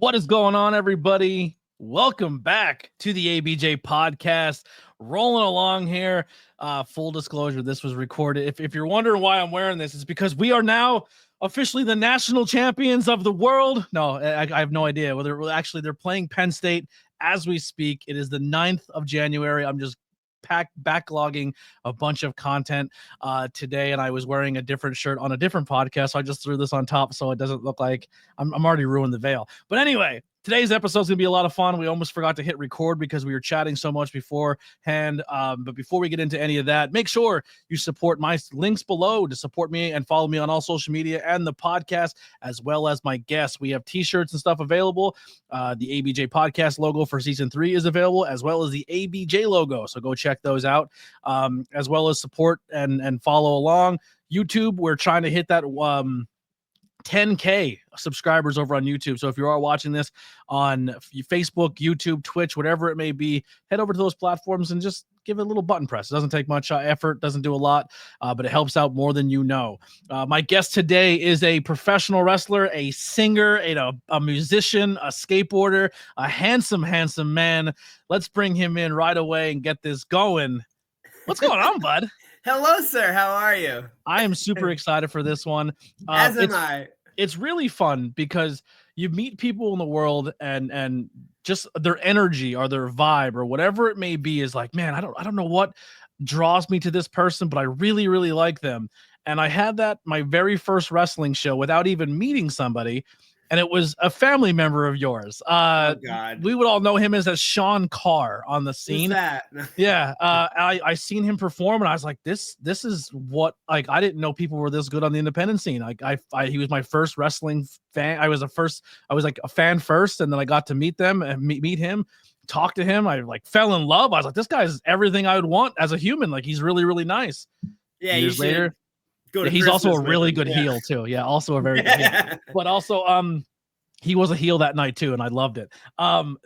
What is going on, everybody? Welcome back to the ABJ Podcast. Rolling along here. Full disclosure, this was recorded. If you're wondering why I'm wearing this, it's because we are now officially the national champions of the world. No, I have no idea whether they're playing Penn State as we speak. It is the 9th of January. I'm just backlogging a bunch of content today, and I was wearing a different shirt on a different podcast, so I just threw this on top so it doesn't look like I'm already ruined the veil. But anyway, today's episode is gonna be a lot of fun. We almost forgot to hit record because we were chatting so much beforehand. But before we get into any of that, make sure you support my links below to support me and follow me on all social media and the podcast, as well as my guests. We have t-shirts and stuff available. The ABJ Podcast logo for season 3 is available, as well as the ABJ logo. So go check those out, as well as support and follow along. YouTube, we're trying to hit that 10K subscribers over on YouTube. So if you are watching this on Facebook, YouTube, Twitch, whatever it may be, head over to those platforms and just give it a little button press. It doesn't take much effort, doesn't do a lot, but it helps out more than you know. My guest today is a professional wrestler, a singer, a musician, a skateboarder, a handsome man. Let's bring him in right away and get this going. What's going on, bud? Hello, sir. How are you? I am super excited for this one. As am I. It's really fun because you meet people in the world and just their energy or their vibe or whatever it may be is like, man, I don't know what draws me to this person, but I really, really like them. And I had that my very first wrestling show without even meeting somebody. And it was a family member of yours. Oh, God. We would all know him as Sean Carr on the scene. Who's that? Yeah. I seen him perform and I was like, this is what, like, I didn't know people were this good on the independent scene. Like he was my first wrestling fan. I was like a fan first, and then I got to meet them and meet him, talk to him. I like fell in love. I was like, this guy's everything I would want as a human. Like, he's really, really nice. Yeah. Years later. He's also a really good heel too. Yeah, also a very good heel. But also he was a heel that night too, and I loved it.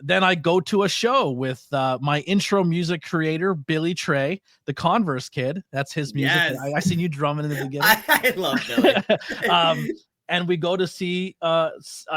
Then I go to a show with my intro music creator, Billy Trey, the Converse kid. That's his music. Yes. I seen you drumming in the beginning. I love Billy. And we go to see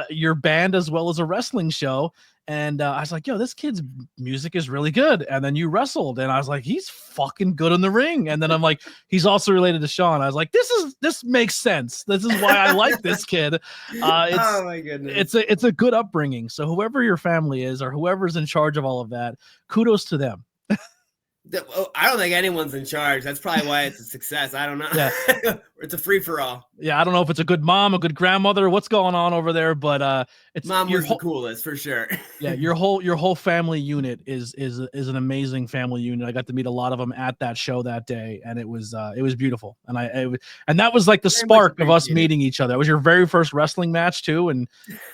your band as well as a wrestling show. And I was like, yo, this kid's music is really good. And then you wrestled. And I was like, he's fucking good in the ring. And then I'm like, he's also related to Sean. I was like, this makes sense. This is why I like this kid. Oh my goodness. It's a good upbringing. So whoever your family is or whoever's in charge of all of that, kudos to them. I don't think anyone's in charge. That's probably why it's a success. I don't know. Yeah. It's a free-for-all. Yeah, I don't know if it's a good mom, a good grandmother, what's going on over there, but it's mom was the coolest for sure. Yeah, your whole family unit is an amazing family unit. I got to meet a lot of them at that show that day, and it was beautiful. And that was like the spark of us meeting each other. It was your very first wrestling match too, and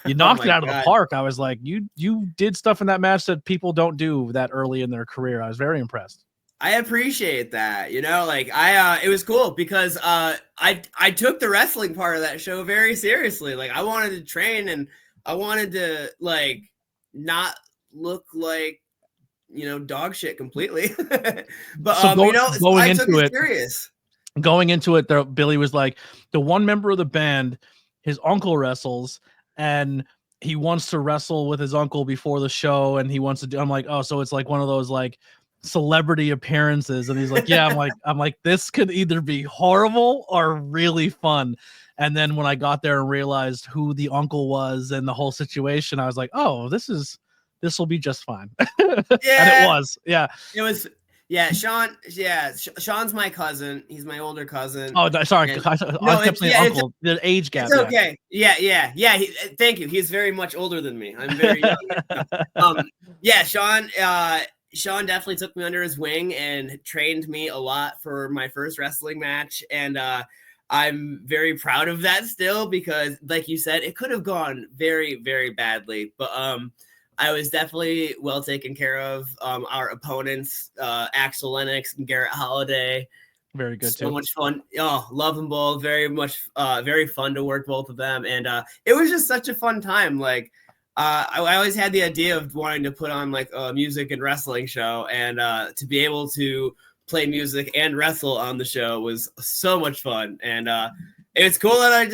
you knocked it out of the park. I was like, you did stuff in that match that people don't do that early in their career. I was very impressed. I appreciate that. Like it was cool because I took the wrestling part of that show very seriously. Like, I wanted to train and I wanted to like not look like dog shit completely. But so I took it serious. Going into it, there, Billy was like, the one member of the band, his uncle wrestles, and he wants to wrestle with his uncle before the show, and he wants to do. I'm like, oh, so it's like one of those like celebrity appearances. And he's like, yeah. I'm like this could either be horrible or really fun. And then when I got there and realized who the uncle was and the whole situation, I was like, oh, this will be just fine. Yeah. And it was. Yeah, it was. Yeah, Sean. Yeah, Sean's my cousin. He's my older cousin. Oh, sorry. I kept saying uncle. The age gap. It's okay. Yeah. Thank you. He's very much older than me. I'm very young. Yeah, Sean. Sean definitely took me under his wing and trained me a lot for my first wrestling match. And I'm very proud of that still because, like you said, it could have gone very, very badly. But I was definitely well taken care of. Our opponents, Axel Lennox and Garrett Holiday. Very good, so much fun. Oh, love them both. Very much, very fun to work both of them. And it was just such a fun time. Like, I always had the idea of wanting to put on like a music and wrestling show, and to be able to play music and wrestle on the show was so much fun. And it's cool that I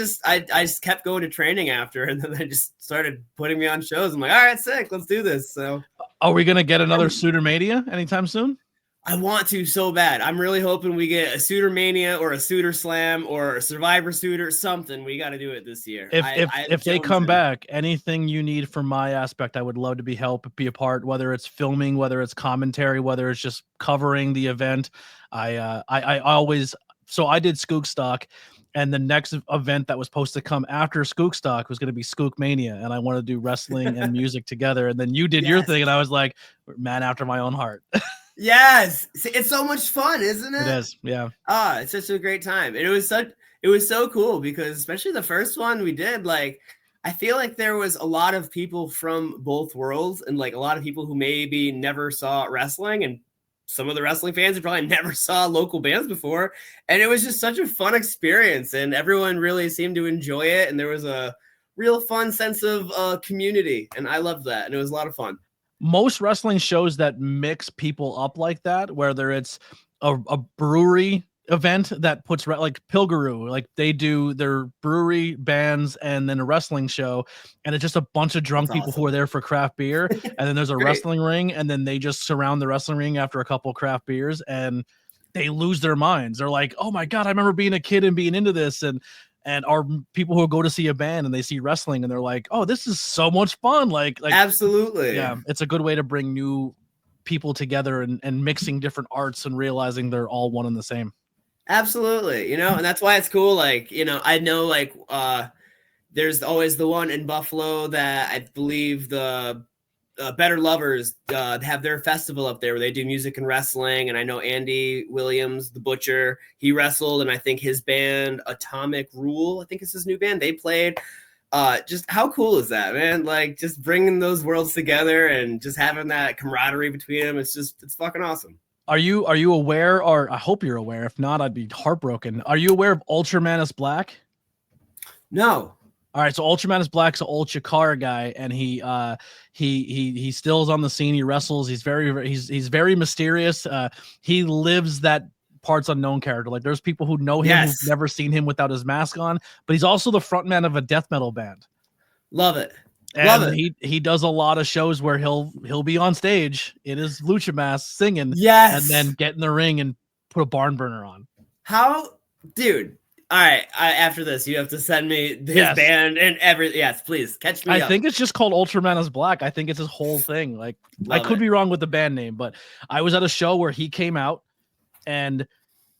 just kept going to training after, and then they just started putting me on shows. I'm like, all right, sick, let's do this. So, are we gonna get another Suitor Mania anytime soon? I want to so bad. I'm really hoping we get a Suitor Mania or a Suitor Slam or a Survivor Suitor, something. We got to do it this year. If they come back, anything you need from my aspect, I would love to be a part, whether it's filming, whether it's commentary, whether it's just covering the event. I always, so I did Skook Stock, and the next event that was supposed to come after Skook Stock was going to be Skook Mania, and I wanted to do wrestling and music together. And then you did your thing, and I was like, man after my own heart. Yes, it's so much fun, isn't it? It is, yeah. It's such a great time. And it was so cool because especially the first one we did, like, I feel like there was a lot of people from both worlds and like a lot of people who maybe never saw wrestling, and some of the wrestling fans who probably never saw local bands before. And it was just such a fun experience, and everyone really seemed to enjoy it. And there was a real fun sense of community, and I loved that. And it was a lot of fun. Most wrestling shows that mix people up like that, whether it's a brewery event that puts like Pilgaroo, like they do their brewery bands and then a wrestling show, and it's just a bunch of drunk people who are there for craft beer, and then there's a wrestling ring, and then they just surround the wrestling ring after a couple of craft beers, and they lose their minds. They're like, oh my God, I remember being a kid and being into this. And are people who go to see a band and they see wrestling and they're like, oh, this is so much fun. Like absolutely. Yeah. It's a good way to bring new people together and mixing different arts and realizing they're all one and the same. Absolutely. And that's why it's cool. Like, I know like, there's always the one in Buffalo that I believe the Better Lovers have their festival up there where they do music and wrestling. And I know Andy Williams, the Butcher, he wrestled, and I think his band Atomic Rule, I think it's his new band, they played. Just how cool is that, man? Like just bringing those worlds together and just having that camaraderie between them. It's fucking awesome. Are you aware, or I hope you're aware, if not, I'd be heartbroken. Are you aware of Ultramanus Black? No. All right, so Ultramanus Black's an old Chikara guy, and he still is on the scene. He wrestles. He's very mysterious. He lives that parts unknown character. Like there's people who know him who've never seen him without his mask on, but he's also the frontman of a death metal band. Love it. And Love it. He does a lot of shows where he'll be on stage in his lucha mask singing, yes, and then get in the ring and put a barn burner on. How, dude? All right, after this, you have to send me his band and everything. Yes, please catch me up. I think it's just called Ultramanus Black. I think it's his whole thing. Like I could be wrong with the band name, but I was at a show where he came out and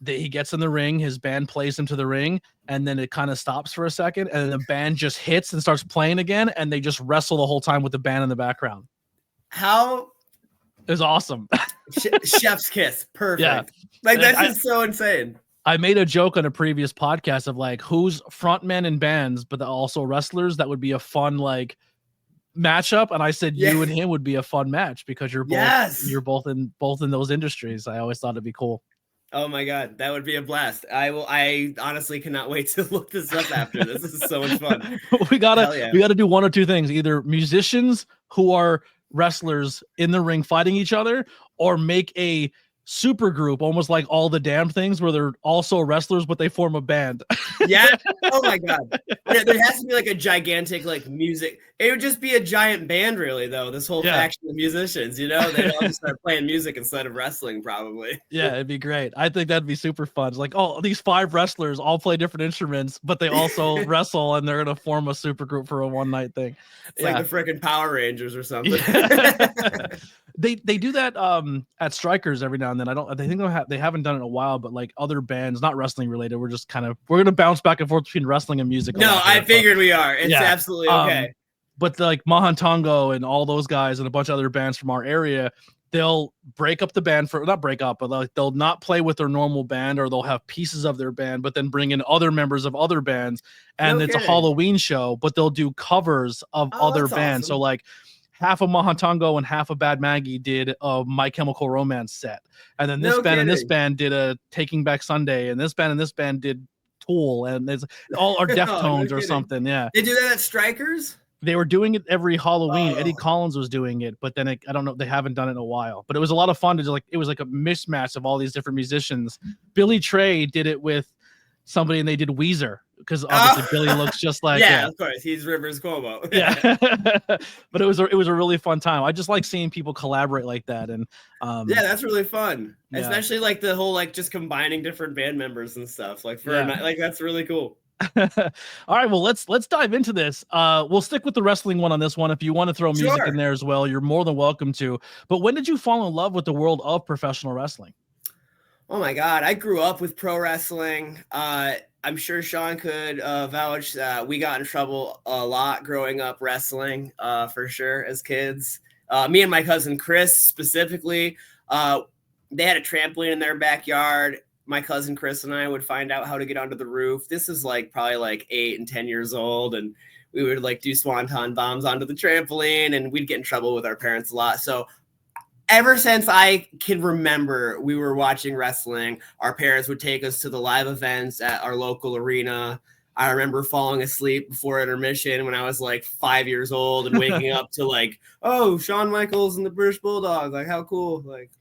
he gets in the ring, his band plays him to the ring, and then it kind of stops for a second, and then the band just hits and starts playing again, and they just wrestle the whole time with the band in the background. How? It was awesome. Chef's kiss. Perfect. Yeah. Like that's just so insane. I made a joke on a previous podcast of like who's frontmen in bands, but also wrestlers. That would be a fun like matchup. And I said you and him would be a fun match because you're both in those industries. I always thought it'd be cool. Oh my God, that would be a blast. I honestly cannot wait to look this up after this. This is so much fun. we gotta do one or two things: either musicians who are wrestlers in the ring fighting each other, or make a super group, almost like All the Damn Things, where they're also wrestlers, but they form a band. Yeah. Oh my God. There has to be like a gigantic like music. It would just be a giant band, really, though. This whole faction of musicians, they'd all just start playing music instead of wrestling, probably. Yeah, it'd be great. I think that'd be super fun. It's like, oh, these 5 wrestlers all play different instruments, but they also wrestle, and they're gonna form a super group for a one night thing. It's like the freaking Power Rangers or something. Yeah. They do that at Strikers every now and then. They haven't done it in a while, but like other bands, not wrestling related, we're gonna bounce back and forth between wrestling and music. No, I figured we are. It's absolutely okay. But like Mahantongo and all those guys and a bunch of other bands from our area, they'll break up the band but they'll not play with their normal band, or they'll have pieces of their band, but then bring in other members of other bands, and it's a Halloween show, but they'll do covers of other bands. Awesome. So like half of Mahantongo and half of Bad Maggie did a My Chemical Romance set, and then this band and this band did a Taking Back Sunday, and this band did Tool, and it's all our Deftones or something. Yeah, they do that at Strikers. They were doing it every Halloween. Eddie Collins was doing it, but then I don't know. They haven't done it in a while. But it was a lot of fun to just it was like a mismatch of all these different musicians. Billy Trey did it with somebody, and they did Weezer, because obviously Billy looks just like of course he's Rivers Cuomo. Yeah. But it was a really fun time. I just like seeing people collaborate like that, and that's really fun, especially like the whole like just combining different band members and stuff like for a night, like that's really cool. All right, well let's dive into this. We'll stick with the wrestling one on this one. If you want to throw music in there as well, you're more than welcome to. But when did you fall in love with the world of professional wrestling? Oh my God, I grew up with pro wrestling. I'm sure Sean could vouch that we got in trouble a lot growing up wrestling, for sure, as kids. Me and my cousin Chris specifically, they had a trampoline in their backyard. My cousin Chris and I would find out how to get onto the roof. This is like probably like 8 and 10 years old. And we would like do swanton bombs onto the trampoline, and we'd get in trouble with our parents a lot. So ever since I can remember, we were watching wrestling. Our parents would take us to the live events at our local arena. I remember falling asleep before intermission when I was like 5 years old and waking up to like, oh, Shawn Michaels and the British Bulldogs. Like, how cool. Like,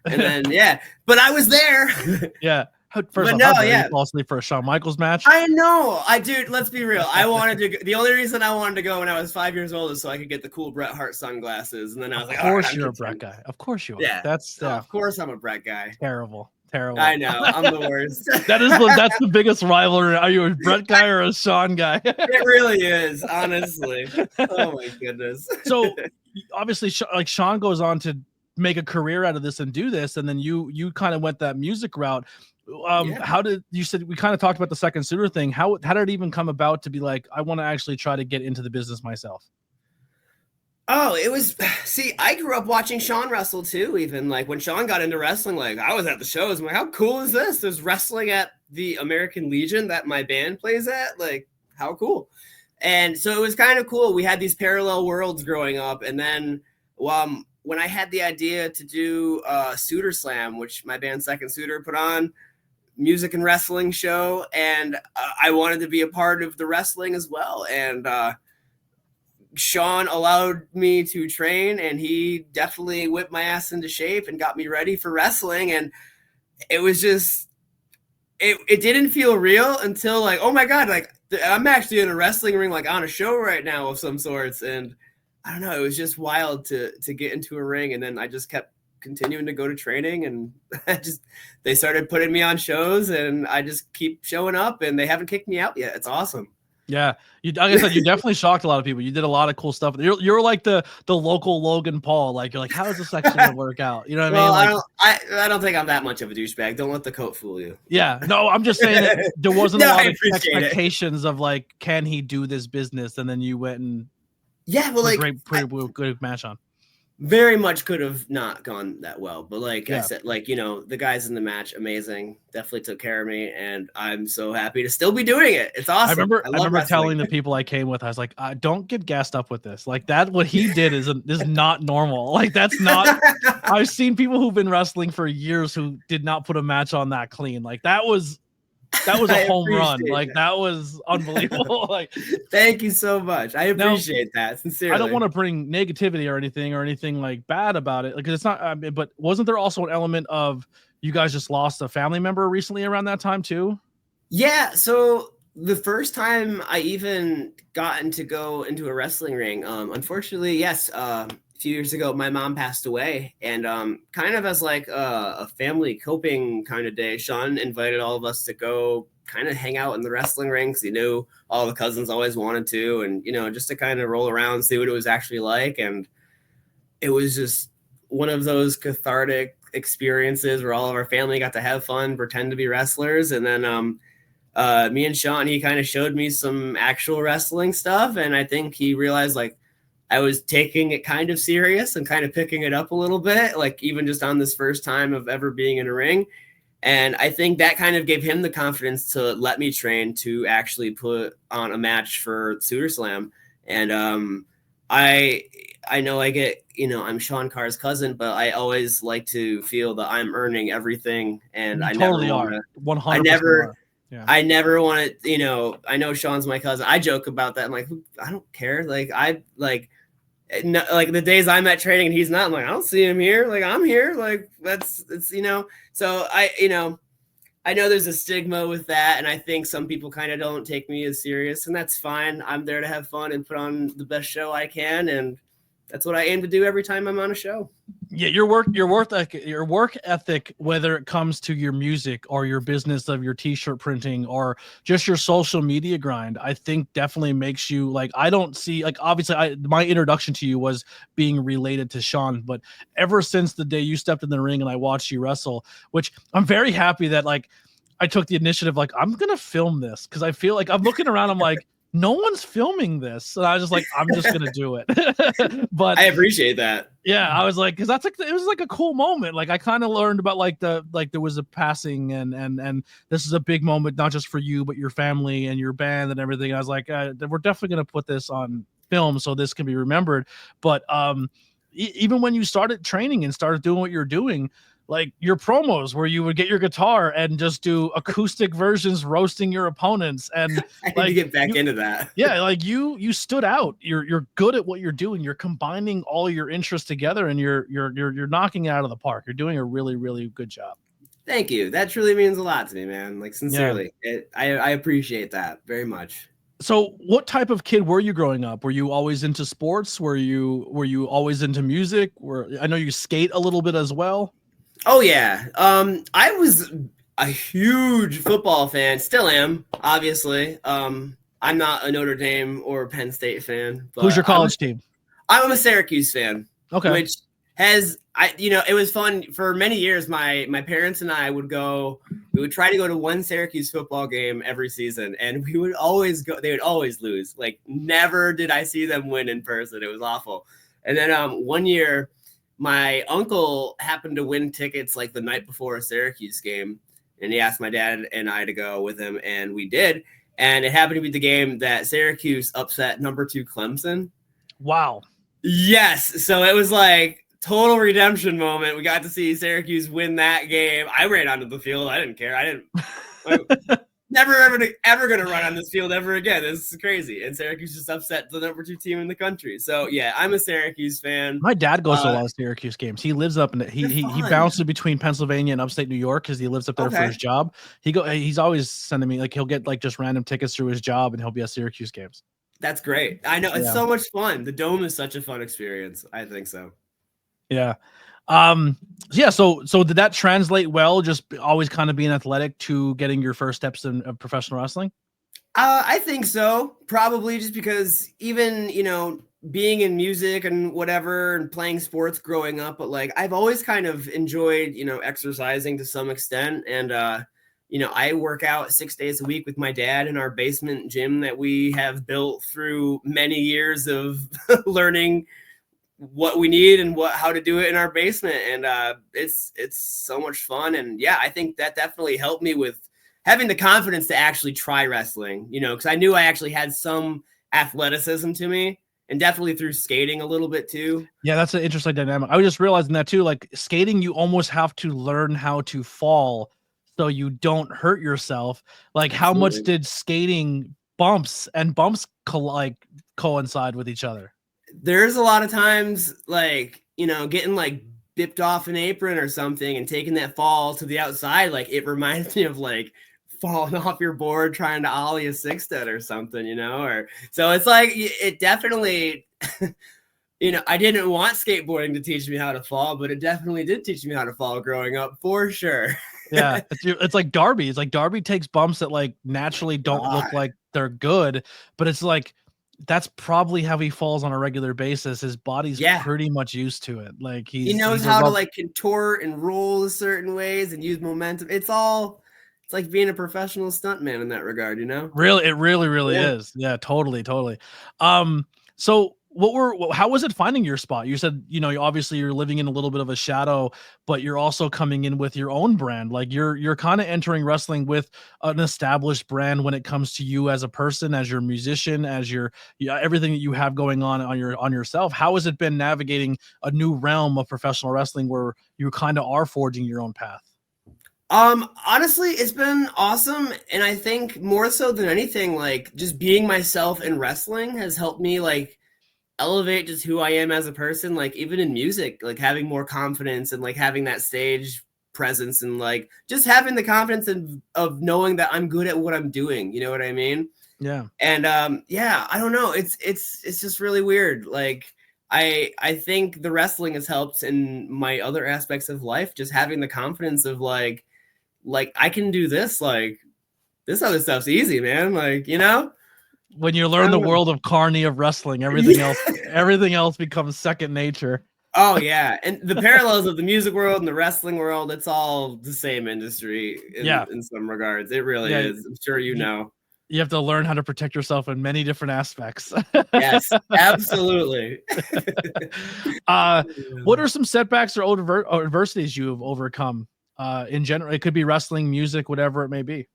and then, but I was there. Yeah. First off, you fall asleep for a Shawn Michaels match. I know. Dude, let's be real. I wanted to. The only reason I wanted to go when I was 5 years old is so I could get the cool Bret Hart sunglasses. And then I was like, of course you're a Bret guy. Of course you are. Yeah. That's of course I'm a Bret guy. Terrible. I know. I'm the worst. That's the biggest rivalry. Are you a Bret guy or a Shawn guy? It really is, honestly. Oh my goodness. So obviously, like Shawn goes on to make a career out of this and do this, and then you kind of went that music route. How did you said we kind of talked about the second suitor thing? How did it even come about to be like, I want to actually try to get into the business myself? Oh, it was, I grew up watching Shawn wrestle too. Even like when Shawn got into wrestling, like I was at the shows. I'm like, how cool is this? There's wrestling at the American Legion that my band plays at. Like, how cool. And so it was kind of cool. We had these parallel worlds growing up. And then when I had the idea to do Suitor Slam, which my band Second Suitor put on, music and wrestling show, and I wanted to be a part of the wrestling as well. And Shawn allowed me to train, and he definitely whipped my ass into shape and got me ready for wrestling. And it was just, it didn't feel real until like, oh my God, like I'm actually in a wrestling ring, like on a show right now of some sorts. And I don't know, it was just wild to get into a ring. And then I just kept continuing to go to training, and they started putting me on shows, and I just keep showing up, and they haven't kicked me out yet. It's awesome. Yeah, like I said, you definitely shocked a lot of people. You did a lot of cool stuff. You're like the local Logan Paul. Like you're like, how is this actually gonna work out? You know what I mean? Like, I don't think I'm that much of a douchebag. Don't let the coat fool you. Yeah, no, I'm just saying that there wasn't a lot of expectations of like, can he do this business? And then you went and pretty good match on. Very much could have not gone that well, but like I said, like, you know, the guys in the match, amazing, definitely took care of me, and I'm so happy to still be doing it. It's awesome. I remember telling the people I came with, I was like, don't get gassed up with this. Like that, what he did is not normal. Like that's not. I've seen people who've been wrestling for years who did not put a match on that clean. Like that was a home run. Like that was unbelievable. Like, thank you so much. I appreciate that sincerely. I don't want to bring negativity or anything like bad about it, because it's not. But wasn't there also an element of you guys just lost a family member recently around that time too? Yeah. So the first time I even gotten to go into a wrestling ring, unfortunately, yes. A few years ago, my mom passed away, and kind of as like a family coping kind of day, Shawn invited all of us to go kind of hang out in the wrestling ring, because he knew all the cousins always wanted to, and, you know, just to kind of roll around, see what it was actually like. And it was just one of those cathartic experiences where all of our family got to have fun, pretend to be wrestlers. And then me and Shawn, he kind of showed me some actual wrestling stuff, and I think he realized like I was taking it kind of serious and kind of picking it up a little bit, like even just on this first time of ever being in a ring. And I think that kind of gave him the confidence to let me train to actually put on a match for Suitor Slam. And I know I get, you know, I'm Sean Carr's cousin, but I always like to feel that I'm earning everything. And you I totally never are. 100%. I never want to, you know, I know Sean's my cousin. I joke about that. I'm like, I don't care. Like, like the days I'm at training and he's not, I'm like, I don't see him here. Like, I'm here. Like, it's, you know, so I know there's a stigma with that, and I think some people kind of don't take me as serious, and that's fine. I'm there to have fun and put on the best show I can, and that's what I aim to do every time I'm on a show. Yeah, your work ethic, whether it comes to your music or your business of your t-shirt printing or just your social media grind, I think definitely makes you like, I don't see, like, obviously my introduction to you was being related to Sean, but ever since the day you stepped in the ring and I watched you wrestle, which I'm very happy that like I took the initiative, like, I'm gonna film this because I feel like I'm looking around, I'm like, no one's filming this. And I was just like, I'm just gonna do it. But I appreciate that. yeah, I was like, because that's like, it was like a cool moment. Like I kind of learned about like there was a passing and this is a big moment, not just for you, but your family and your band and everything. And I was like, we're definitely gonna put this on film so this can be remembered. But even when you started training and started doing what you're doing, like your promos where you would get your guitar and just do acoustic versions roasting your opponents, and I need like to get back into that. yeah, like you stood out. You're good at what you're doing. You're combining all your interests together, and you're knocking it out of the park. You're doing a really, really good job. Thank you. That truly means a lot to me, man. Like sincerely, I appreciate that very much. So what type of kid were you growing up? Were you always into sports? Were you always into music? I know you skate a little bit as well. Oh yeah. I was a huge football fan. Still am, obviously. I'm not a Notre Dame or Penn State fan. But who's your college team? I'm a Syracuse fan. Okay. Which has it was fun for many years. My parents and I would try to go to one Syracuse football game every season, and we would always go. They would always lose. Like never did I see them win in person. It was awful. And then one year, my uncle happened to win tickets like the night before a Syracuse game, and he asked my dad and I to go with him, and we did. And it happened to be the game that Syracuse upset number 2 Clemson. Wow. Yes. So it was like total redemption moment. We got to see Syracuse win that game. I ran onto the field. I didn't care. Never ever gonna run on this field ever again. This is crazy. And Syracuse just upset the number 2 team in the country. So yeah, I'm a Syracuse fan. My dad goes to a lot of Syracuse games. He lives up in he bounces between Pennsylvania and upstate New York because he lives up there for his job. He's always sending me, like, he'll get like just random tickets through his job and he'll be at Syracuse games. That's great. I know, it's so much fun. The Dome is such a fun experience. I think so. Yeah. Yeah, so did that translate well, just always kind of being athletic, to getting your first steps in professional wrestling? I think so. Probably just because even, being in music and whatever and playing sports growing up, but like I've always kind of enjoyed, exercising to some extent. And, I work out 6 days a week with my dad in our basement gym that we have built through many years of learning what we need and how to do it in our basement. And it's so much fun. And yeah, I think that definitely helped me with having the confidence to actually try wrestling, because I knew I actually had some athleticism to me, and definitely through skating a little bit too. Yeah, that's an interesting dynamic. I was just realizing that too. Like skating, you almost have to learn how to fall so you don't hurt yourself. Like how much did skating bumps coincide with each other? There's a lot of times like, getting like dipped off an apron or something and taking that fall to the outside. Like it reminds me of like falling off your board trying to ollie a 6-10 or something, or so it's like, it definitely, I didn't want skateboarding to teach me how to fall, but it definitely did teach me how to fall growing up for sure. Yeah. It's like Darby. It's like Darby takes bumps that like naturally don't look like they're good, but it's like, that's probably how he falls on a regular basis. His body's pretty much used to it. Like he knows how to like contort and roll certain ways and use momentum. It's like being a professional stuntman in that regard, Really, it really is. Yeah, totally. So how was it finding your spot? You said, obviously you're living in a little bit of a shadow, but you're also coming in with your own brand. Like you're kind of entering wrestling with an established brand when it comes to you as a person, as your musician, as your everything that you have going on yourself. How has it been navigating a new realm of professional wrestling where you kind of are forging your own path? Honestly, it's been awesome. And I think more so than anything, like just being myself in wrestling has helped me like elevate just who I am as a person. Like even in music, like having more confidence and like having that stage presence and like just having the confidence of knowing that I'm good at what I'm doing. You know what I mean? Yeah. And yeah, I don't know. It's just really weird. Like I think the wrestling has helped in my other aspects of life, just having the confidence of like I can do this, like this other stuff's easy, man. Like, you know? When you learn the world of carny of wrestling, everything else becomes second nature. Oh yeah. And the parallels of the music world and the wrestling world, it's all the same industry in some regards. It really is. I'm sure you know. You have to learn how to protect yourself in many different aspects. Yes, absolutely. What are some setbacks or adversities you've overcome? In general, it could be wrestling, music, whatever it may be.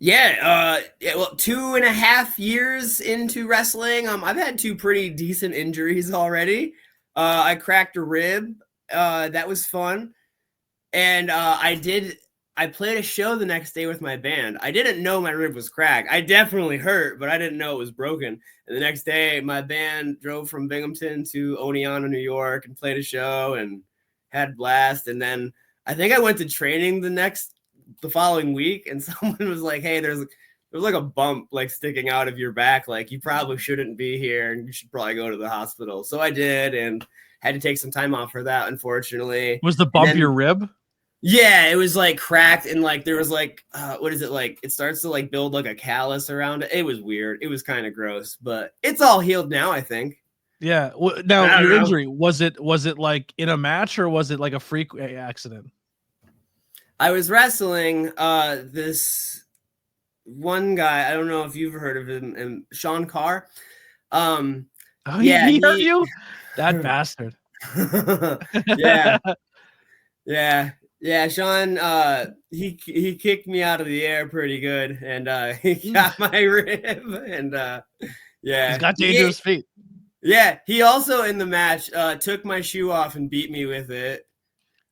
Yeah, well, 2.5 years into wrestling, I've had 2 pretty decent injuries already. I cracked a rib. That was fun. And I played a show the next day with my band. I didn't know my rib was cracked. I definitely hurt, but I didn't know it was broken. And the next day, my band drove from Binghamton to Oneonta, New York, and played a show and had a blast. And then I think I went to training the following week, and someone was like, "Hey, there's like a bump like sticking out of your back. Like you probably shouldn't be here, and you should probably go to the hospital." So I did, and had to take some time off for that. Unfortunately, was the bump your rib? Yeah, it was like cracked, and like there was like what is it like? It starts to like build like a callus around it. It was weird. It was kind of gross, but it's all healed now, I think. Yeah. Now your injury, was it like in a match, or was it like a freak accident? I was wrestling this one guy. I don't know if you've heard of him, Sean Carr. He hurt you? That bastard. Yeah. Sean, he kicked me out of the air pretty good, and he got my rib, and yeah, he's got dangerous feet. Yeah, he also in the match took my shoe off and beat me with it.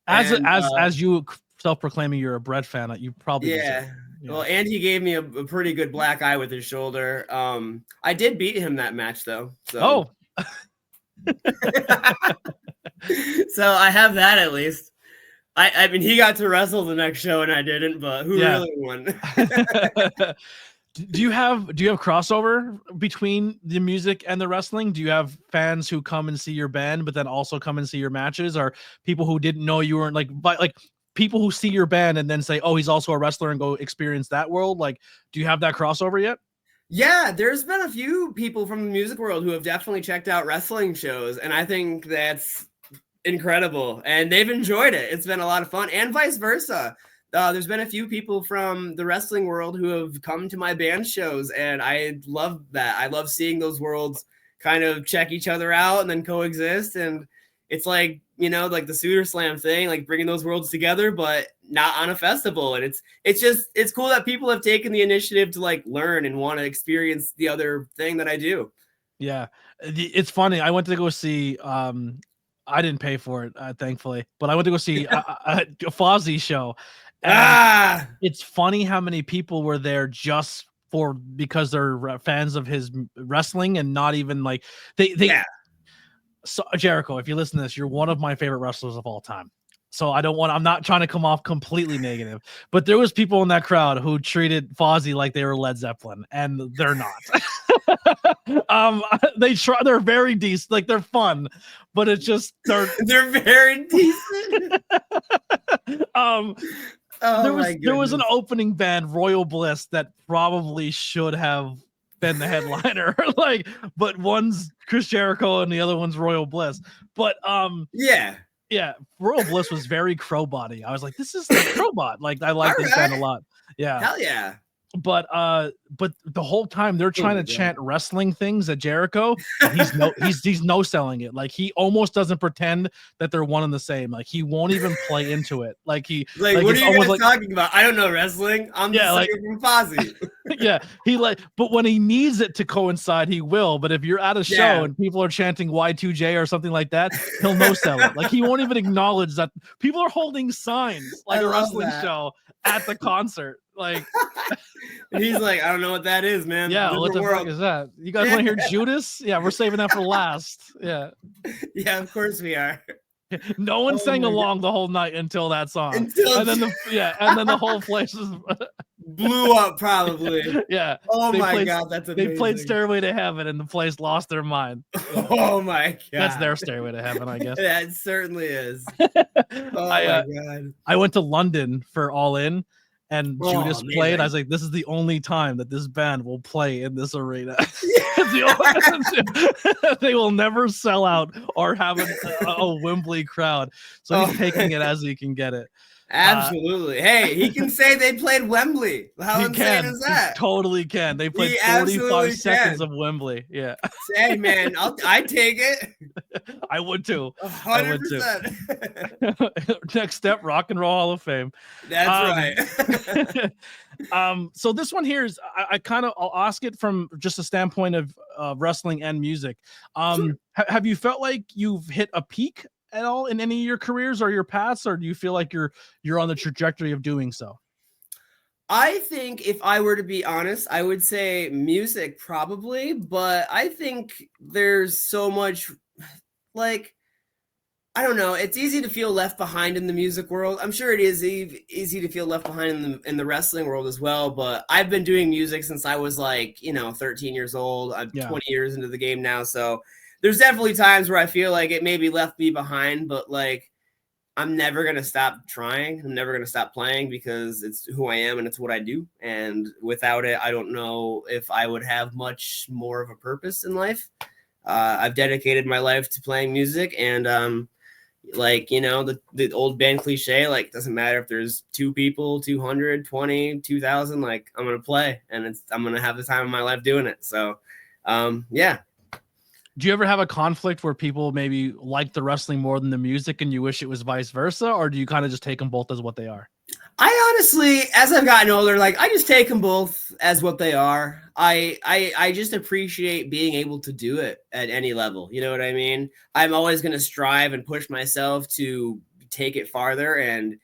As you self-proclaiming you're a Brett fan, you probably yeah. Well, and he gave me a pretty good black eye with his shoulder. I did beat him that match though. So. Oh. So I have that at least. I mean, he got to wrestle the next show and I didn't, but who really won? Do you have crossover between the music and the wrestling? Do you have fans who come and see your band, but then also come and see your matches, or people who didn't know you weren't like people who see your band and then say, "Oh, he's also a wrestler," and go experience that world? Like, do you have that crossover yet? Yeah, there's been a few people from the music world who have definitely checked out wrestling shows, and I think that's incredible, and they've enjoyed it. It's been a lot of fun, and vice versa. There's been a few people from the wrestling world who have come to my band shows, and I love that. I love seeing those worlds kind of check each other out and then coexist, and it's like, you know, like the Suitor Slam thing, like bringing those worlds together, but not on a festival. And it's cool that people have taken the initiative to like learn and want to experience the other thing that I do. Yeah, it's funny. I went to go see. I didn't pay for it, thankfully, but I went to go see a Fozzy show. It's funny how many people were there just because they're fans of his wrestling and not even like they. Yeah. So Jericho, if you listen to this, you're one of my favorite wrestlers of all time. So I'm not trying to come off completely negative, but there was people in that crowd who treated Fozzy like they were Led Zeppelin, and they're not. They're very decent, like they're fun, but it's just they're very decent. There was an opening band, Royal Bliss, that probably should have been the headliner, but one's Chris Jericho and the other one's Royal Bliss. But yeah, Royal Bliss was very Crowbody. I was like, this is like Crowbot. Like, I like this band a lot. Yeah. Hell yeah. But the whole time they're trying to chant wrestling things at Jericho. He's no selling it. Like, he almost doesn't pretend that they're one and the same. Like, he won't even play into it. Like, what are you guys talking about? I don't know wrestling. I'm just from Fozzy. Yeah, but when he needs it to coincide, he will. But if you're at a show and people are chanting Y2J or something like that, he'll no sell it. Like, he won't even acknowledge that people are holding signs like a wrestling show at the concert. Like, and he's like, I don't know what that is, man. Yeah, what the fuck is that? You guys want to hear Judas? Yeah, we're saving that for last. Yeah. Yeah, of course we are. No one Oh sang my God. along the whole night until that song. Until and then the whole place was blew up probably. yeah. Oh They my played God, that's they played amazing. Stairway to Heaven and the place lost their mind. Yeah. Oh my God. That's their Stairway to Heaven, I guess. That certainly is. Oh my God. I went to London for All In and Judas amazing. played. I was like, this is the only time that this band will play in this arena. They will never sell out or have a Wembley crowd. So he's taking it as he can get it. Absolutely. Hey, he can say they played Wembley. How insane is that? He totally can. They played 45 seconds of Wembley. Yeah. Hey, man, I'd take it. I would too. 100%. Next step, Rock and Roll Hall of Fame. That's right. So this one here is, I'll ask it from just a standpoint of wrestling and music. Sure. Have you felt like you've hit a peak at all in any of your careers or your paths, or do you feel like you're on the trajectory of doing so? I think if I were to be honest, I would say music probably, but I think there's so much, like, I don't know. It's easy to feel left behind in the music world. I'm sure it is easy to feel left behind in the wrestling world as well, but I've been doing music since I was 13 years old. I'm 20 years into the game now, so there's definitely times where I feel like it maybe left me behind, but like I'm never going to stop trying. I'm never going to stop playing because it's who I am and it's what I do. And without it, I don't know if I would have much more of a purpose in life. I've dedicated my life to playing music, and the old band cliche, like, doesn't matter if there's 2 people, 200, 20, 2,000, like, I'm going to play, and I'm going to have the time of my life doing it. So, yeah. Do you ever have a conflict where people maybe like the wrestling more than the music and you wish it was vice versa? Or do you kind of just take them both as what they are? I honestly, as I've gotten older, I just take them both as what they are. I just appreciate being able to do it at any level. You know what I mean? I'm always going to strive and push myself to take it farther. And,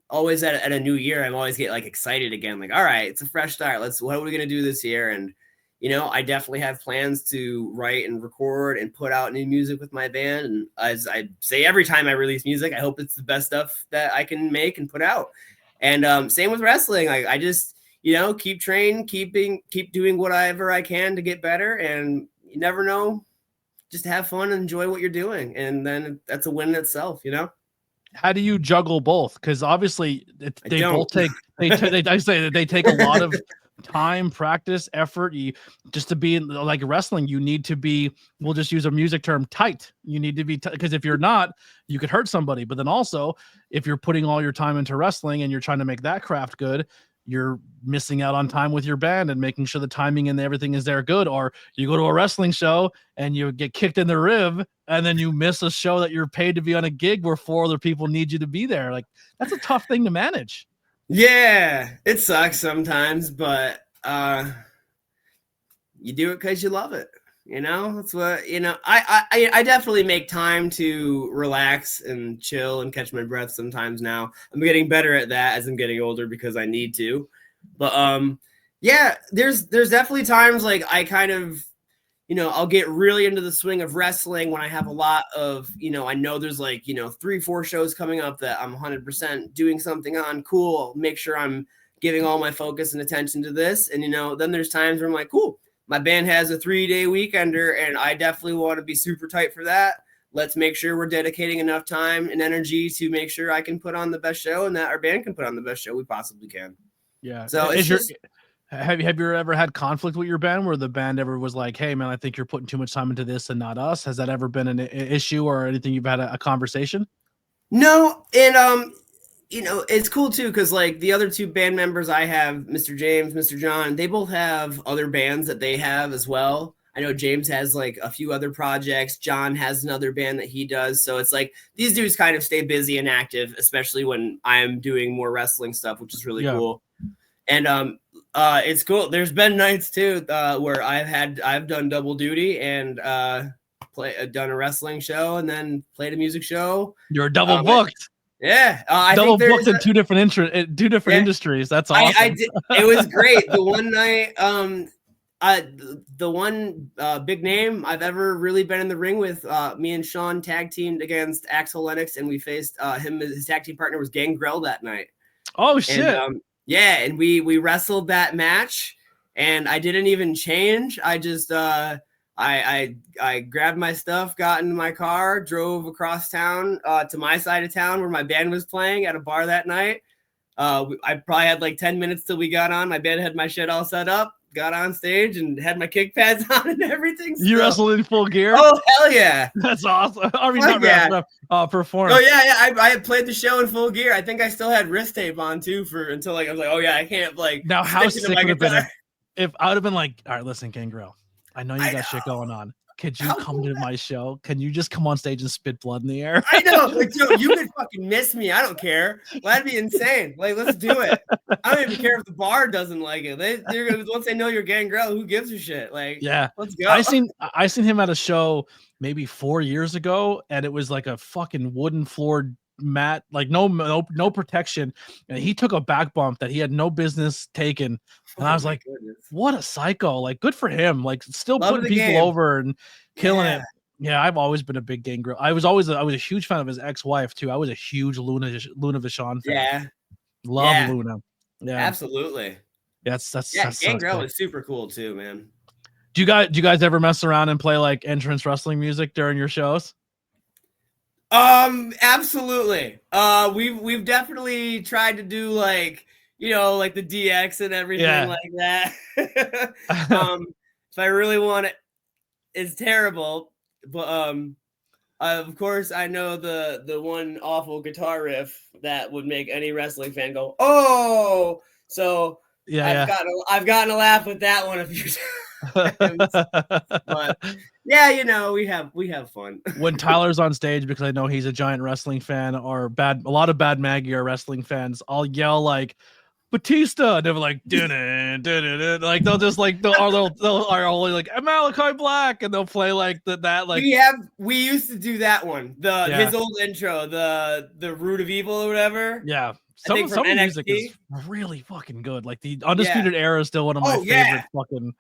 always at a new year, I'm always get excited again. Like, all right, it's a fresh start. What are we going to do this year? And, I definitely have plans to write and record and put out new music with my band. And as I say, every time I release music, I hope it's the best stuff that I can make and put out. And same with wrestling. I just, keep training, keep doing whatever I can to get better. And you never know, just have fun and enjoy what you're doing. And then that's a win in itself, How do you juggle both? Because obviously they both take, I say that they take a lot of time, practice, effort. You just to be in like wrestling, you need to be, we'll just use a music term, tight. You need to be because if you're not, you could hurt somebody. But then also, if you're putting all your time into wrestling and you're trying to make that craft good, you're missing out on time with your band and making sure the timing and everything is there good. Or you go to a wrestling show and you get kicked in the rib and then you miss a show that you're paid to be on a gig where 4 other people need you to be there. Like, that's a tough thing to manage. Yeah, it sucks sometimes, but you do it because you love it. That's what, I definitely make time to relax and chill and catch my breath sometimes now. I'm getting better at that as I'm getting older because I need to. But yeah, there's definitely times I kind of, I'll get really into the swing of wrestling when I have a lot of, I know there's 3-4 shows coming up that I'm 100% doing something on. Cool. Make sure I'm giving all my focus and attention to this. And, then there's times where I'm like, cool, my band has a 3-day weekender and I definitely want to be super tight for that. Let's make sure we're dedicating enough time and energy to make sure I can put on the best show and that our band can put on the best show we possibly can. Yeah. So have you ever had conflict with your band where the band ever was like, hey man, I think you're putting too much time into this and not us? Has that ever been an issue or anything you've had a conversation? No. And, it's cool too. Cause the other 2 band members I have, Mr. James, Mr. John, they both have other bands that they have as well. I know James has a few other projects. John has another band that he does. So it's these dudes kind of stay busy and active, especially when I'm doing more wrestling stuff, which is really cool. And, it's cool. There's been nights too, where I've done double duty and, done a wrestling show and then played a music show. You're double booked. Yeah, I double booked in two different industries. That's awesome. I did. It was great. The one night, The one big name I've ever really been in the ring with, me and Sean tag teamed against Axel Lennox, and we faced him. His tag team partner was Gangrel that night. Oh shit! And, yeah, and we wrestled that match, and I didn't even change. I just I grabbed my stuff, got into my car, drove across town to my side of town where my band was playing at a bar that night. I probably had like 10 minutes till we got on. My band had my shit all set up. Got on stage and had my kick pads on and everything. You wrestled in full gear? Oh, hell yeah. That's awesome. I mean, not wrestled, performed. Oh, yeah. I had played the show in full gear. I think I still had wrist tape on, too, until like I was like, oh, yeah, I can't, like. Now, how sick would it have been if I would have been like, all right, listen, Gangrel, I know you got shit going on. Could you come to my show? Can you just come on stage and spit blood in the air? I know. Like, dude, you could fucking miss me. I don't care. That'd be insane. Like, let's do it. I don't even care if the bar doesn't like it. They're gonna, once they know you're Gangrel, who gives a shit? Like, yeah, let's go. I seen him at a show maybe 4 years ago, and it was like a fucking wooden floored mat, like no protection, and he took a back bump that he had no business taking. And I was like, what a psycho. Like, good for him. Like, still putting people over and killing it. Yeah, I've always been a big Gangrel. I was a huge fan of his ex-wife too. I was a huge Luna Vachon fan. Yeah. Love Luna. Yeah. Absolutely. That's Gangrel is super cool too, man. Do you guys ever mess around and play like entrance wrestling music during your shows? Absolutely. We've definitely tried to do like, like the DX and everything like that. If I really want it, it's terrible. But of course I know the one awful guitar riff that would make any wrestling fan go, oh. So I've gotten a laugh with that one a few times. But yeah, we have fun. When Tyler's on stage, because I know he's a giant wrestling fan, or a lot of Bad Maggie are wrestling fans, I'll yell like Batista, and they're like like they'll just like they'll are only like Malachi Black, and they'll play like that like we used to do that one, his old intro, the Root of Evil or whatever. Yeah. Some of the music is really fucking good. Like the Undisputed Era is still one of my favorite fucking.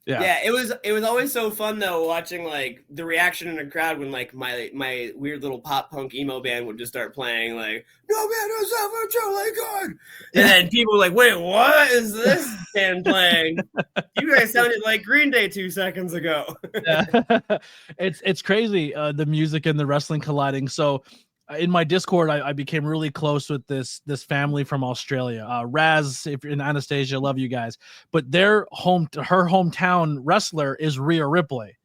Yeah, it was always so fun though, watching like the reaction in the crowd when like my weird little pop punk emo band would just start playing like "No Man Is Ever Truly Good," and then people were like, "Wait, what is this band playing? You guys sounded like Green Day 2 seconds ago." It's crazy, the music and the wrestling colliding. So in my Discord, I became really close with this family from Australia. Raz, if you're in Anastasia, love you guys. But her hometown wrestler is Rhea Ripley.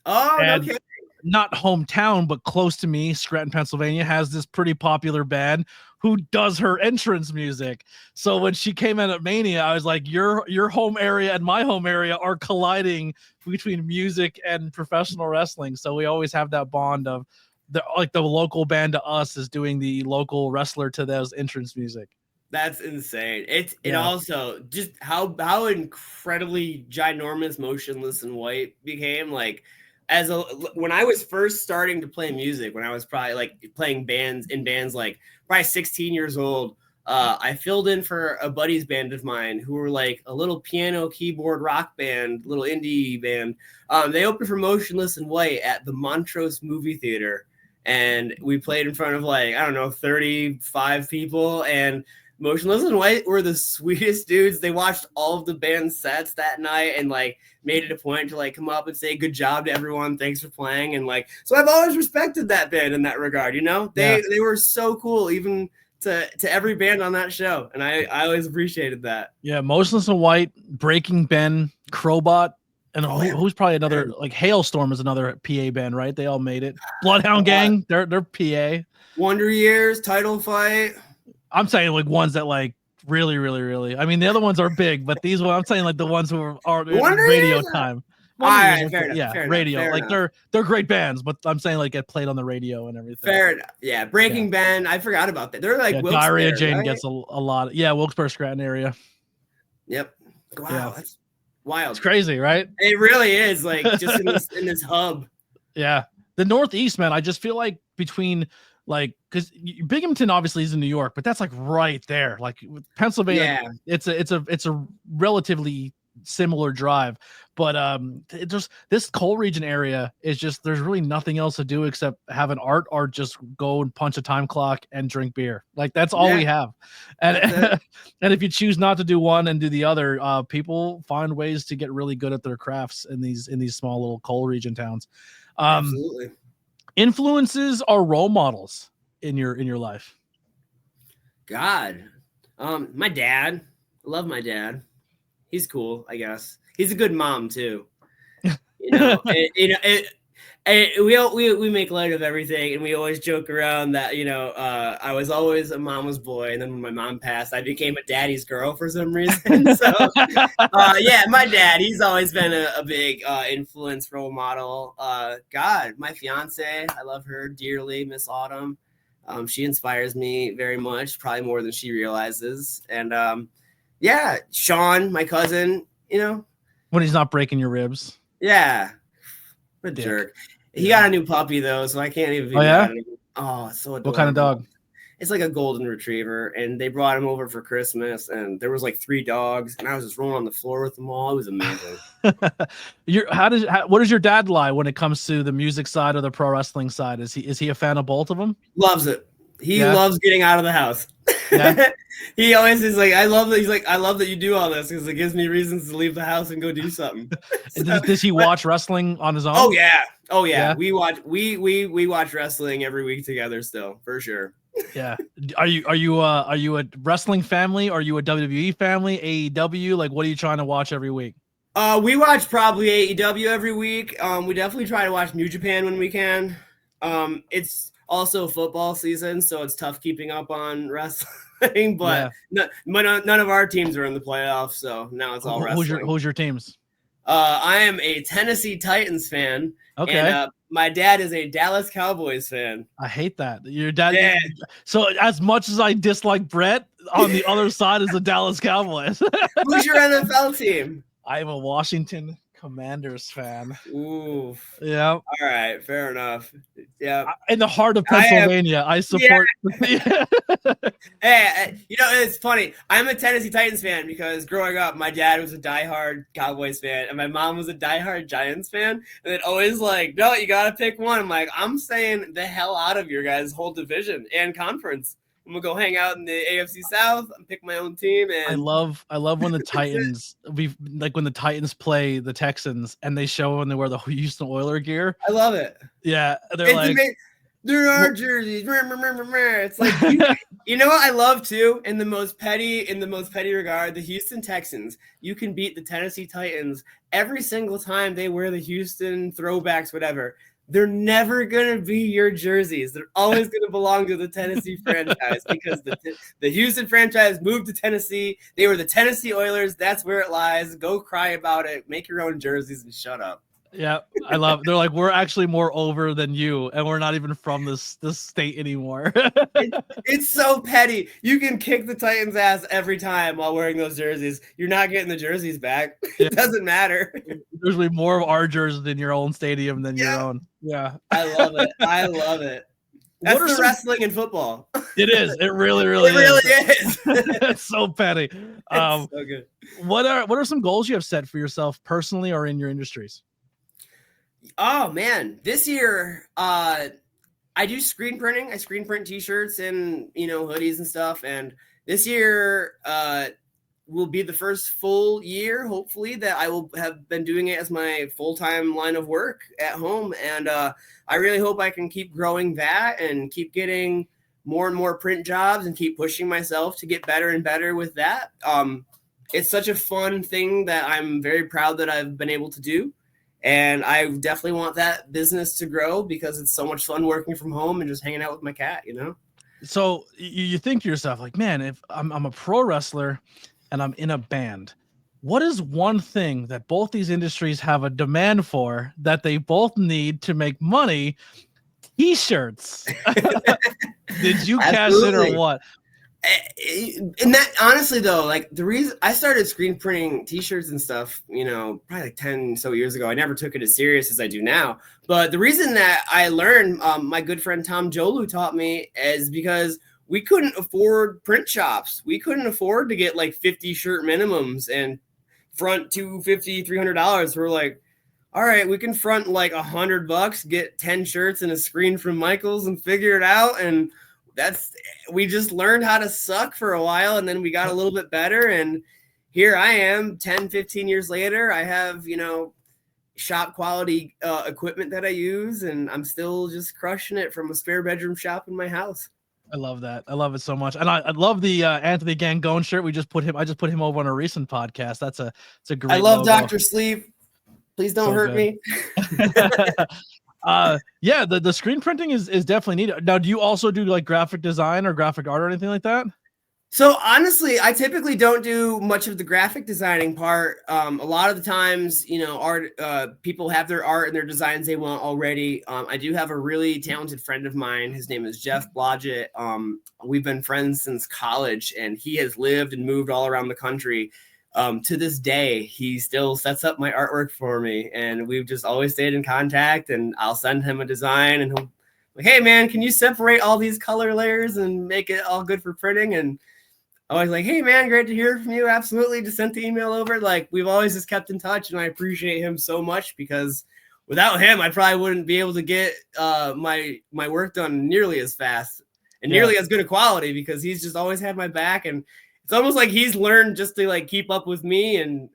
Oh, and okay. Not hometown, but close to me, Scranton, Pennsylvania, has this pretty popular band who does her entrance music. So when she came in at Mania, I was like, your home area and my home area are colliding between music and professional wrestling. So we always have that bond of the local band to us is doing the local wrestler to those entrance music. That's insane. It also just how incredibly ginormous Motionless in White became. Like when I was first starting to play music, when I was probably like playing bands like probably 16 years old, I filled in for a buddy's band of mine who were like a little piano keyboard rock band, little indie band. They opened for Motionless in White at the Montrose movie theater. And we played in front of like, I don't know, 35 people, and Motionless in White were the sweetest dudes. They watched all of the band's sets that night and like made it a point to like come up and say good job to everyone. Thanks for playing. And like, so I've always respected that band in that regard. They were so cool, even to every band on that show. And I always appreciated that. Yeah. Motionless in White, Breaking Ben, Crowbot. And who's probably another, like Hailstorm is another PA band, right? They all made it. Bloodhound Gang, they're PA. Wonder Years, Title Fight. I'm saying like ones that like really, really, really. I mean, the other ones are big, but these ones, I'm saying like the ones who are radio time. Fair enough, radio. Fair like enough. they're great bands, but I'm saying like get played on the radio and everything. Fair enough. Yeah, Breaking Ben. I forgot about that. They're like Diarrhea Jane gets a lot. Wilkes-Barre, Scranton area. Yep. Wow, that's wild. It's crazy, right? It really is, like just in this hub. Yeah, the Northeast, man. I just feel like between like, because Binghamton obviously is in New York, but that's like right there. Like Pennsylvania, it's a relatively similar drive. But it just this coal region area is just there's really nothing else to do except have an art or just go and punch a time clock and drink beer. Like that's all we have. And and if you choose not to do one and do the other, people find ways to get really good at their crafts in these small little coal region towns. Absolutely. Influences or role models in your life? God, my dad. I love my dad. He's cool, I guess. He's a good mom too. We make light of everything, and we always joke around that I was always a mama's boy, and then when my mom passed, I became a daddy's girl for some reason. So, my dad, he's always been a big influence, role model. God, my fiance, I love her dearly, Miss Autumn. She inspires me very much, probably more than she realizes. And Sean, my cousin, when he's not breaking your ribs. Yeah. What a jerk. He got a new puppy though, so I can't even be mad at him. Oh, it's so adorable. What kind of dog? It's like a golden retriever, and they brought him over for Christmas, and there was like 3 dogs, and I was just rolling on the floor with them all. It was amazing. What does your dad lie when it comes to the music side or the pro wrestling side? Is he a fan of both of them? Loves it. He loves getting out of the house. Yeah. He always is like, I love that. He's like, I love that you do all this because it gives me reasons to leave the house and go do something. Does he watch wrestling on his own? Oh yeah. We watch wrestling every week together still, for sure. Yeah. Are you a wrestling family? Are you a WWE family? AEW? Like, what are you trying to watch every week? We watch probably AEW every week. We definitely try to watch New Japan when we can. It's also football season, so it's tough keeping up on wrestling. But none of our teams are in the playoffs, so now it's all wrestling. Who's your teams? I am a Tennessee Titans fan. Okay. And my dad is a Dallas Cowboys fan. I hate that. Your dad. Yeah. So as much as I dislike Brett, on the other side is the Dallas Cowboys. Who's your NFL team? I am a Washington Commanders fan. Ooh. Yeah. All right. Fair enough. Yeah. In the heart of Pennsylvania, I support. Yeah. Hey, it's funny. I'm a Tennessee Titans fan because growing up, my dad was a diehard Cowboys fan and my mom was a diehard Giants fan. And it always like, no, you got to pick one. I'm like, I'm staying the hell out of your guys' whole division and conference. I'm gonna go hang out in the AFC South and pick my own team. And I love when the Titans when the Titans play the Texans and they show when they wear the Houston Oiler gear. I love it. Yeah, there are jerseys. It's like you know what I love too. In the most petty regard, the Houston Texans. You can beat the Tennessee Titans every single time they wear the Houston throwbacks, whatever. They're never going to be your jerseys. They're always going to belong to the Tennessee franchise because the Houston franchise moved to Tennessee. They were the Tennessee Oilers. That's where it lies. Go cry about it. Make your own jerseys and shut up. Yeah, I love. They're like, we're actually more over than you, and we're not even from this state anymore. It's so petty. You can kick the Titans' ass every time while wearing those jerseys. You're not getting the jerseys back. It doesn't matter. There's really more of our jerseys in your own stadium than your own. Yeah, I love it. That's the wrestling and football. It is. It really is. It's so petty. So good. What are some goals you have set for yourself personally or in your industries? Oh man, this year I do screen printing. I screen print t-shirts and hoodies and stuff. And this year will be the first full year, hopefully, that I will have been doing it as my full-time line of work at home. And I really hope I can keep growing that and keep getting more and more print jobs and keep pushing myself to get better and better with that. It's such a fun thing that I'm very proud that I've been able to do. And I definitely want that business to grow because it's so much fun working from home and just hanging out with my cat, So you think to yourself, like, man, if I'm a pro wrestler and I'm in a band, what is one thing that both these industries have a demand for that they both need to make money? T-shirts. Did you cash in or what? And that honestly though, like the reason I started screen printing t-shirts and stuff, probably like 10 so years ago, I never took it as serious as I do now. But the reason that I learned, my good friend Tom Jolu taught me, is because we couldn't afford print shops. We couldn't afford to get like 50 shirt minimums and front $250, $300. We're like, all right, we can front like $100, get 10 shirts and a screen from Michaels and figure it out. And we just learned how to suck for a while, and then we got a little bit better. And here I am 10, 15 years later. I have, shop quality equipment that I use, and I'm still just crushing it from a spare bedroom shop in my house. I love that. I love it so much. And I love the Anthony Gangone shirt. I just put him over on a recent podcast. It's a great I love logo. Dr. Sleep. Please don't hurt me. Yeah, the screen printing is definitely needed. Now, do you also do like graphic design or graphic art or anything like that? So honestly, I typically don't do much of the graphic designing part. A lot of the times, art people have their art and their designs they want already. I do have a really talented friend of mine. His name is Jeff Blodgett. We've been friends since college, and he has lived and moved all around the country. To this day, he still sets up my artwork for me, and we've just always stayed in contact. And I'll send him a design, and he'll like, "Hey man, can you separate all these color layers and make it all good for printing?" And I was like, "Hey man, great to hear from you." Absolutely, just sent the email over. Like, we've always just kept in touch, and I appreciate him so much, because without him, I probably wouldn't be able to get my work done nearly as fast and nearly as good a quality, because he's just always had my back. And it's almost like he's learned just to like keep up with me, and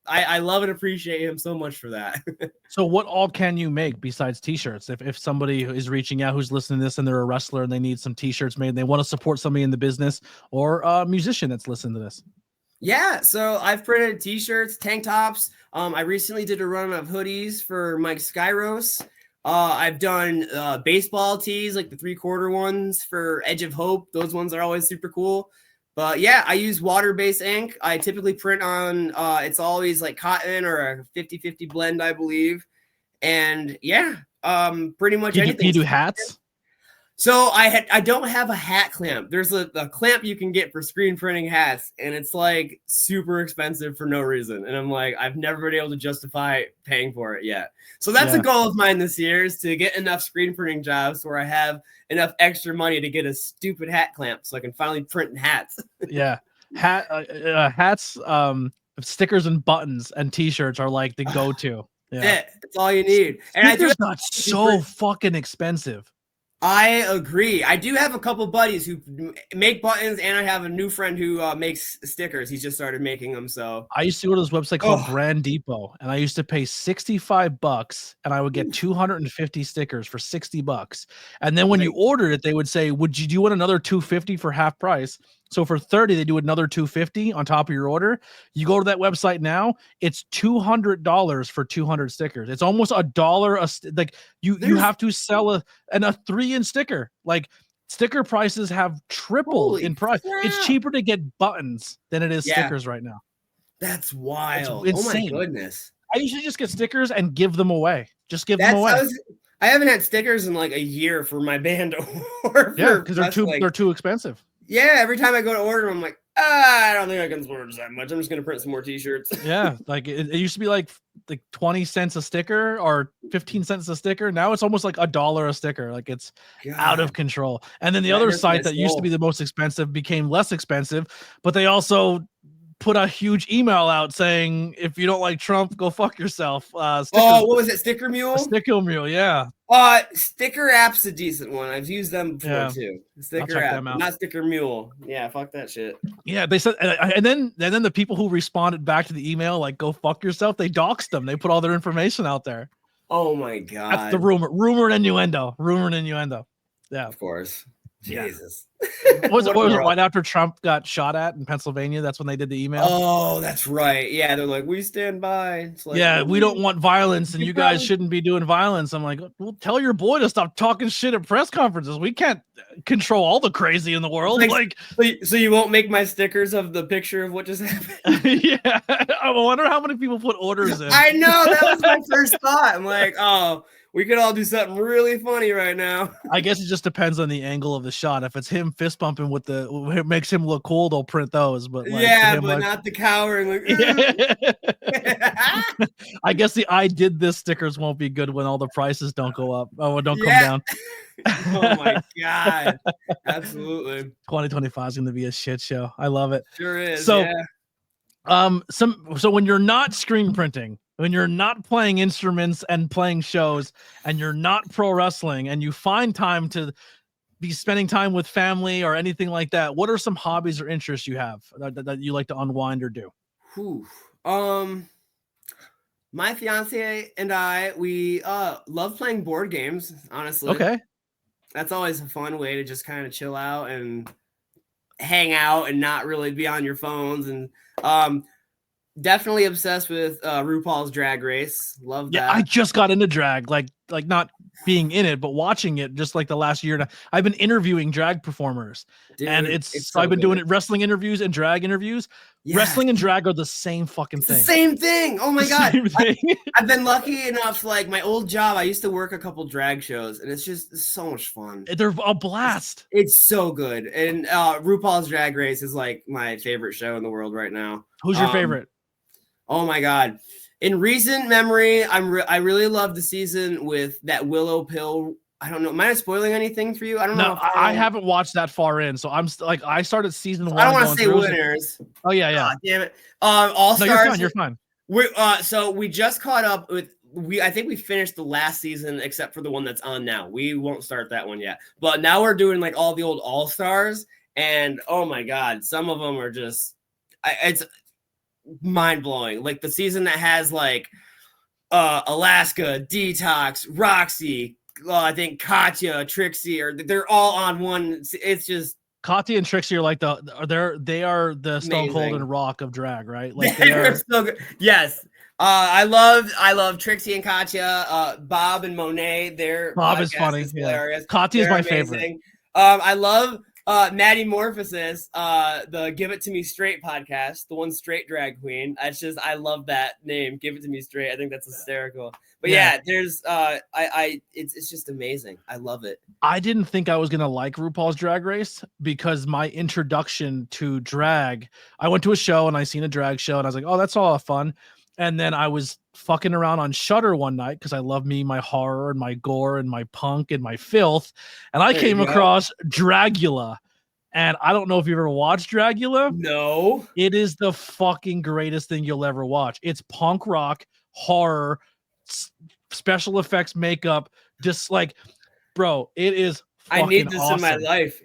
I love and appreciate him so much for that. So what all can you make besides t-shirts? If somebody is reaching out who's listening to this and they're a wrestler and they need some t-shirts made, and they want to support somebody in the business, or a musician that's listening to this. Yeah, so I've printed t-shirts, tank tops. I recently did a run of hoodies for Mike Skyros. I've done baseball tees, like the 3/4 ones for Edge of Hope. Those ones are always super cool. But yeah, I use water-based ink. I typically print on, it's always like cotton or a 50-50 blend, I believe. And yeah, pretty much anything. Do you do hats? So I don't have a hat clamp. There's a clamp you can get for screen printing hats, and it's like super expensive for no reason. And I'm like, I've never been able to justify paying for it yet. So that's a goal of mine this year, is to get enough screen printing jobs where I have enough extra money to get a stupid hat clamp so I can finally print hats. Yeah. Hats, stickers and buttons and t-shirts are like the go-to. Yeah. That's all you need. And I just got so fucking expensive. I agree. I do have a couple buddies who make buttons, and I have a new friend who makes stickers. He's just started making them. So I used to go to this website called Brand Depot, and I used to pay $65, and I would get 250 stickers for $60. And then when you ordered it, they would say, do you want another 250 for half price? So for 30, they do another 250 on top of your order. You go to that website now, it's $200 for 200 stickers. It's almost $1 like you have to sell a 3-inch sticker. Like, sticker prices have tripled in price. Crap. It's cheaper to get buttons than it is stickers right now. That's wild. It's insane. Oh my goodness. I usually just get stickers and give them away. Them away. I haven't had stickers in like a year for my band. Because they're too expensive. Yeah, every time I go to order them, I'm like, I don't think I can splurge that much. I'm just gonna print some more t-shirts. Yeah, like it used to be like 20 cents a sticker or 15 cents a sticker. Now it's almost like $1 a sticker. Like, it's out of control. And then the other site that used to be the most expensive became less expensive, but they also put a huge email out saying, if you don't like Trump, go fuck yourself. What was it? Sticker Mule? Sticker Mule, yeah. Sticker App's a decent one. I've used them before too. Sticker App, not Sticker Mule. Yeah, fuck that shit. Yeah, they said, and then the people who responded back to the email, like, go fuck yourself, they doxed them. They put all their information out there. Oh my god. That's the rumor and innuendo. Yeah, of course. Jesus. Was it right after Trump got shot at in Pennsylvania? That's when they did the email. Oh, that's right. Yeah, they're like, we stand by. It's like, we don't want violence, and you guys shouldn't be doing violence. I'm like, well, tell your boy to stop talking shit at press conferences. We can't control all the crazy in the world. So you won't make my stickers of the picture of what just happened? Yeah, I wonder how many people put orders in. I know, that was my first thought. I'm like, we could all do something really funny right now. I guess it just depends on the angle of the shot. If it's him fist bumping it makes him look cool, they'll print those. But not the cowering. I guess the "I did this" stickers won't be good when all the prices don't go up. Don't come down. Oh my god! Absolutely. 2025 is going to be a shit show. I love it. Sure is. So, So when you're not screen printing, when you're not playing instruments and playing shows, and you're not pro wrestling, and you find time to be spending time with family or anything like that, what are some hobbies or interests you have that you like to unwind or do? Whew. My fiance and we love playing board games, honestly. Okay. That's always a fun way to just kind of chill out and hang out and not really be on your phones. And definitely obsessed with RuPaul's Drag Race. Love that. Yeah, I just got into drag, like not being in it, but watching it just like the last year. And I've been interviewing drag performers. Dude, and so I've been doing it, wrestling interviews and drag interviews. Yeah. Wrestling and drag are the same fucking thing. The same thing. Oh my God. I've been lucky enough, like my old job, I used to work a couple drag shows, and it's so much fun. They're a blast. It's so good. And RuPaul's Drag Race is like my favorite show in the world right now. Who's your favorite? Oh my God. In recent memory, I really love the season with that Willow Pill. I don't know. Am I spoiling anything for you? I don't know. I haven't watched that far in, so I'm I started season 1. I don't want to say winners. Oh yeah. Oh, damn it. All Stars. No, you're fine. So we just caught up with I think we finished the last season except for the one that's on now. We won't start that one yet. But now we're doing like all the old All Stars, and oh my God, some of them are just it's mind blowing. Like the season that has like Alaska, Detox, Roxy, I think Katya, Trixie, or they're all on one. It's just Katya and Trixie are like they are the Stone Cold and Rock of drag, right? Like they're so good. Yes. I love Trixie and Katya, Bob and Monet. Bob is funny. Is hilarious. Katya is my favorite. I love Maddie Morphosis, the Give It To Me Straight podcast, the one straight drag queen. I love that name, Give It To Me Straight. I think that's hysterical. But yeah, there's it's just amazing. I love it. I didn't think I was gonna like RuPaul's Drag Race because my introduction to drag, I went to a show and I seen a drag show and I was like, oh, that's all fun. And then I was fucking around on Shudder one night because I love me, my horror and my gore and my punk and my filth. And I came across Dragula. And I don't know if you've ever watched Dragula. No. It is the fucking greatest thing you'll ever watch. It's punk rock, horror, special effects, makeup, just like, bro, it is fucking I need this awesome. In my life.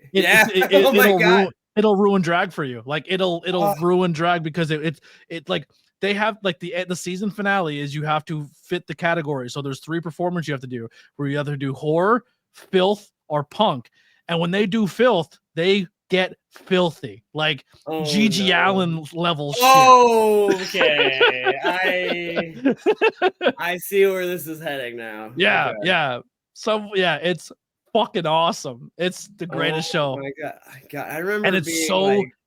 Oh my God. It'll ruin drag for you. Like it'll ruin drag because it's like they have like the season finale is you have to fit the category. So there's 3 performers you have to do where you either do horror, filth, or punk. And when they do filth, they get filthy, like Gigi Allen level shit. Okay. I see where this is heading now. Yeah, okay. Yeah. So yeah, it's fucking awesome. It's the greatest show. Oh my God. I remember, and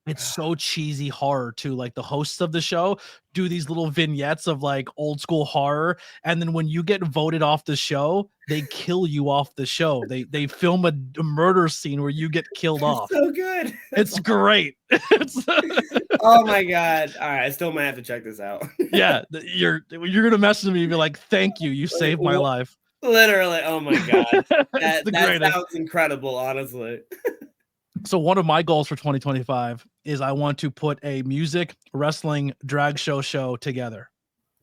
it's so cheesy horror too. Like the hosts of the show do these little vignettes of like old school horror, and then when you get voted off the show, they kill you off the show. They film a murder scene where you get killed off. So good. It's great. Oh my God. All right, I still might have to check this out. Yeah, you're gonna message me and be like, "Thank you, you saved my life." Literally. Oh my God. That sounds incredible, honestly. So one of my goals for 2025 is I want to put a music, wrestling, drag show together.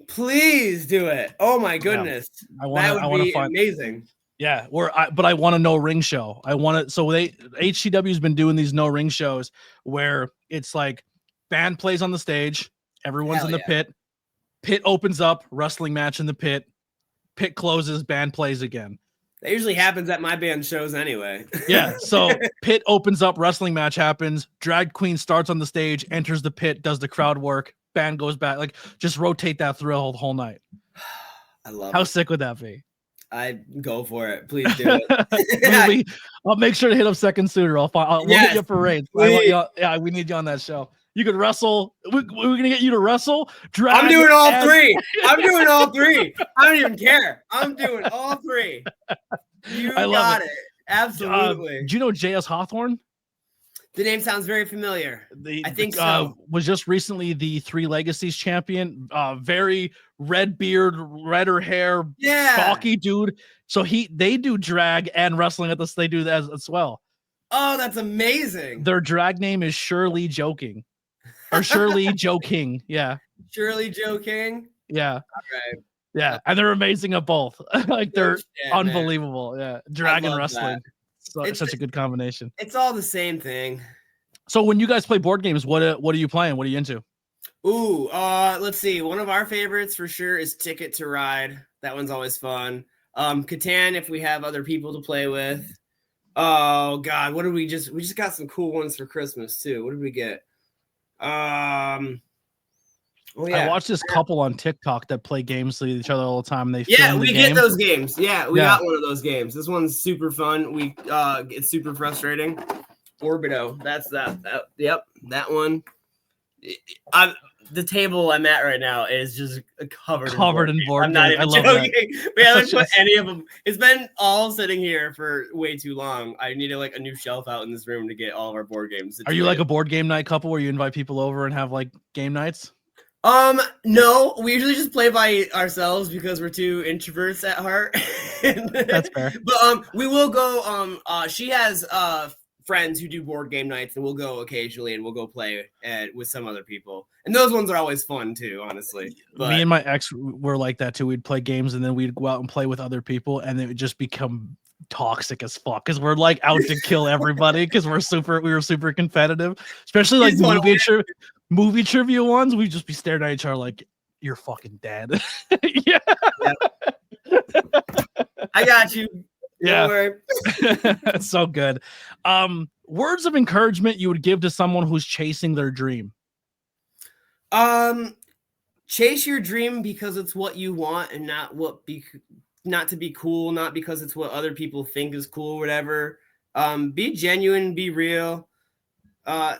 Please do it. Oh my goodness. Yeah. That would be amazing. Yeah, but I want a no ring show. I want it. So HTW has been doing these no ring shows where it's like band plays on the stage, everyone's in the pit. Pit opens up, wrestling match in the pit. Pit closes, band plays again. That usually happens at my band shows anyway. Yeah, so pit opens up, wrestling match happens, drag queen starts on the stage, enters the pit, does the crowd work, band goes back. Like, just rotate that through the whole night. I love it. How sick would that be? I go for it. Please do it. I'll make sure to hit up Second Suitor. We'll get you for raids. We need you on that show. You could wrestle. We're gonna get you to wrestle. Drag. I'm doing all 3. I'm doing all 3. I don't even care. I'm doing all 3. You got it. Absolutely. Do you know J.S. Hawthorne? The name sounds very familiar. I think so. Was just recently the 3 Legacies champion. Very red beard, redder hair, stocky dude. So they do drag and wrestling at this. They do that as well. Oh, that's amazing. Their drag name is Shirley Joking. Or Shirley Joe King. Yeah. Shirley Joe King. Yeah. All right. Yeah. And they're amazing at both. Like they're Shit, unbelievable. Man. Yeah. Dragon wrestling. Such a good combination. It's all the same thing. So when you guys play board games, what are you playing? What are you into? Ooh, let's see. One of our favorites for sure is Ticket to Ride. That one's always fun. Catan if we have other people to play with. Oh God, what did we just got some cool ones for Christmas too. What did we get? Oh yeah. I watched this couple on TikTok that play games with each other all the time. They we get those games. Yeah, we got one of those games. This one's super fun. It's super frustrating. Orbido. That's that. Yep, that one. The table I'm at right now is just covered in board. I'm not even joking. We haven't put any of them. It's been all sitting here for way too long. I need a new shelf out in this room to get all of our board games. Are you like a board game night couple where you invite people over and have like game nights? No, we usually just play by ourselves because we're two introverts at heart. That's fair. But we will go. She has friends who do board game nights, and we'll go occasionally, and we'll go play with some other people. And those ones are always fun too, honestly. But me and my ex were like that too. We'd play games, and then we'd go out and play with other people, and it would just become toxic as fuck because we're like out to kill everybody because we were super competitive, especially like movie trivia ones. We'd just be staring at each other like, you're fucking dead. Yeah. I got you. Yeah. That's so good. Words of encouragement you would give to someone who's chasing their dream. Chase your dream because it's what you want and not to be cool, not because it's what other people think is cool or whatever. Be genuine, be real.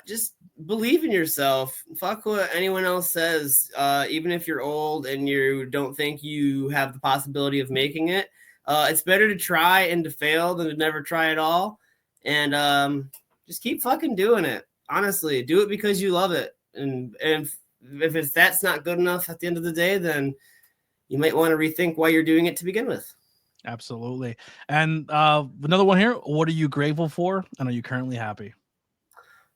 Just believe in yourself. Fuck what anyone else says. Even if you're old and you don't think you have the possibility of making it, it's better to try and to fail than to never try at all. And just keep fucking doing it. Honestly, do it because you love it. And if that's not good enough at the end of the day, then you might want to rethink why you're doing it to begin with. Absolutely. And another one here. What are you grateful for? And are you currently happy?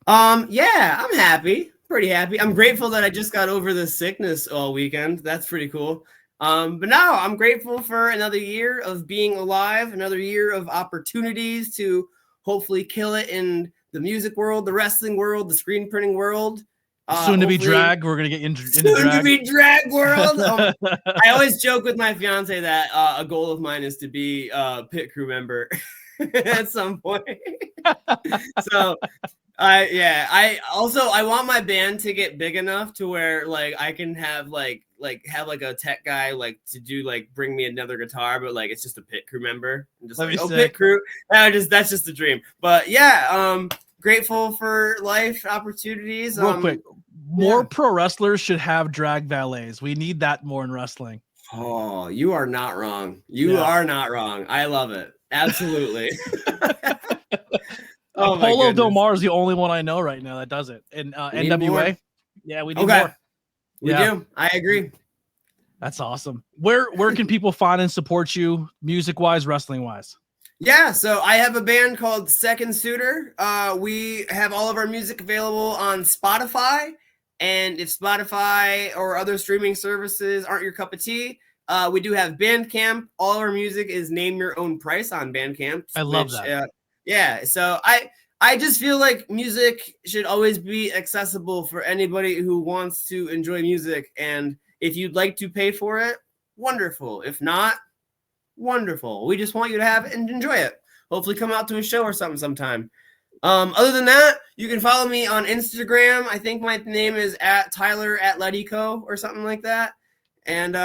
Yeah, I'm happy. Pretty happy. I'm grateful that I just got over this sickness all weekend. That's pretty cool. But no, I'm grateful for another year of being alive, another year of opportunities to hopefully kill it in the music world, the wrestling world, the screen printing world. Soon to be drag. We're gonna get into soon drag. To be drag world. I always joke with my fiance that a goal of mine is to be a pit crew member at some point. So I want my band to get big enough to where like I can have have a tech guy to do bring me another guitar, but it's just a pit crew member and just pit crew. That's just the dream. But yeah, grateful for life opportunities. Real quick, more pro wrestlers should have drag valets. We need that more in wrestling. Oh, you are not wrong. You are not wrong. I love it. Absolutely. Polo Del Mar is the only one I know right now that does it. And NWA. Yeah, we need more. We do. I agree. That's awesome. Where can people find and support you music wise, wrestling wise? Yeah, so I have a band called Second Suitor. We have all of our music available on Spotify. And if Spotify or other streaming services aren't your cup of tea, we do have Bandcamp. All our music is name your own price on Bandcamp. I love that. Yeah, so I just feel like music should always be accessible for anybody who wants to enjoy music. And if you'd like to pay for it, wonderful. If not, wonderful. We just want you to have it and enjoy it. Hopefully come out to a show or something sometime. Other than that, you can follow me on Instagram. I think my name is @Tyler@Letico or something like that. And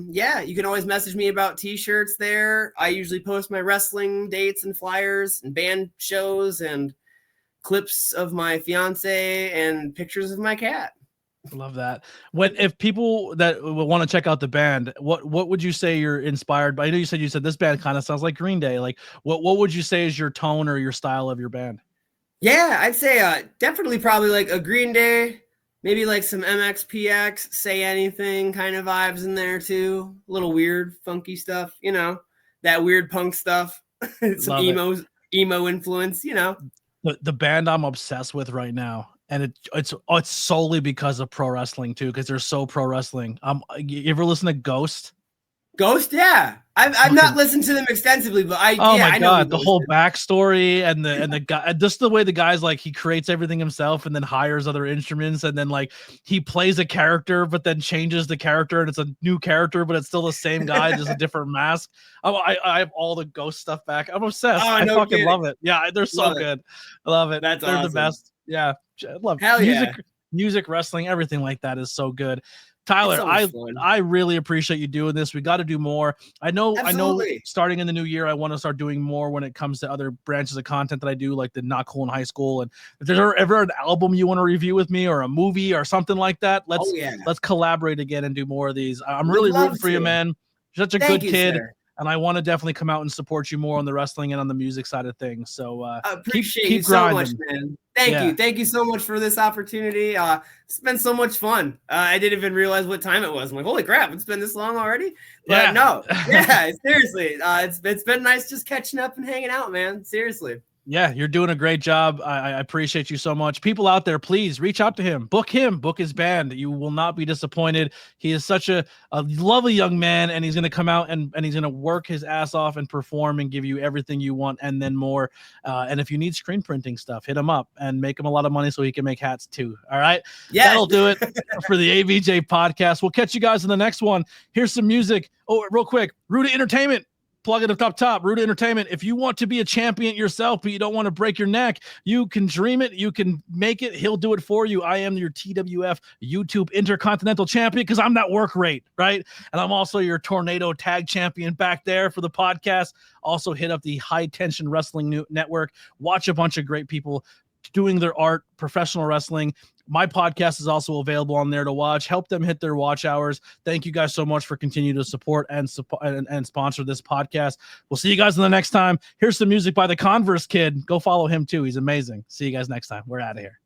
yeah, you can always message me about t-shirts there. I usually post my wrestling dates and flyers and band shows and clips of my fiance and pictures of my cat. Love that. If people that want to check out the band, what would you say you're inspired by? I know you said this band kind of sounds like Green Day. Like what would you say is your tone or your style of your band? Yeah, I'd say definitely probably like a Green Day, maybe like some MXPX, Say Anything kind of vibes in there too. A little weird, funky stuff, that weird punk stuff. Some emo influence, The band I'm obsessed with right now And it's solely because of pro wrestling too, because they're so pro wrestling. You ever listen to Ghost? Ghost, yeah. I've not listened to them extensively, but I my I know god, the whole backstory and the guy, just the way the guy's like, he creates everything himself and then hires other instruments, and then like he plays a character but then changes the character and it's a new character but it's still the same guy, just a different mask. I have all the Ghost stuff back. I'm obsessed. I fucking love it. Yeah, they're so good. I love it. They're awesome. The best. Yeah, I love music, wrestling, everything like that is so good. Tyler, I really appreciate you doing this. We got to do more. I know starting in the new year, I want to start doing more when it comes to other branches of content that I do, like the Not Cool in High School. And if there's ever an album you want to review with me or a movie or something like that, let's collaborate again and do more of these. I'm really rooting for you, man. You're such a good kid. Sir. And I want to definitely come out and support you more on the wrestling and on the music side of things. So I appreciate you so much, man. Thank you so much for this opportunity. It's been so much fun. I didn't even realize what time it was. I'm like, holy crap, it's been this long already. But seriously, it's been nice just catching up and hanging out, man. Seriously. Yeah, you're doing a great job. I appreciate you so much. People out there, please reach out to him, book his band. You will not be disappointed. He is such a lovely young man, and he's going to come out and he's going to work his ass off and perform and give you everything you want and then more. And if you need screen printing stuff, hit him up and make him a lot of money so he can make hats too. All right. Yeah, that'll do it for the ABJ podcast. We'll catch you guys in the next one. Here's some music. Oh, real quick, Ruda Entertainment. Plug it up top, Ruda Entertainment. If you want to be a champion yourself, but you don't want to break your neck, you can dream it. You can make it. He'll do it for you. I am your TWF YouTube Intercontinental Champion because I'm that work rate, right? And I'm also your Tornado Tag Champion back there for the podcast. Also hit up the High Tension Wrestling Network. Watch a bunch of great people doing their art, professional wrestling. My podcast is also available on there to watch. Help them hit their watch hours. Thank you guys so much for continuing to support and sponsor this podcast. We'll see you guys in the next time. Here's some music by the Converse Kid. Go follow him too. He's amazing. See you guys next time. We're out of here.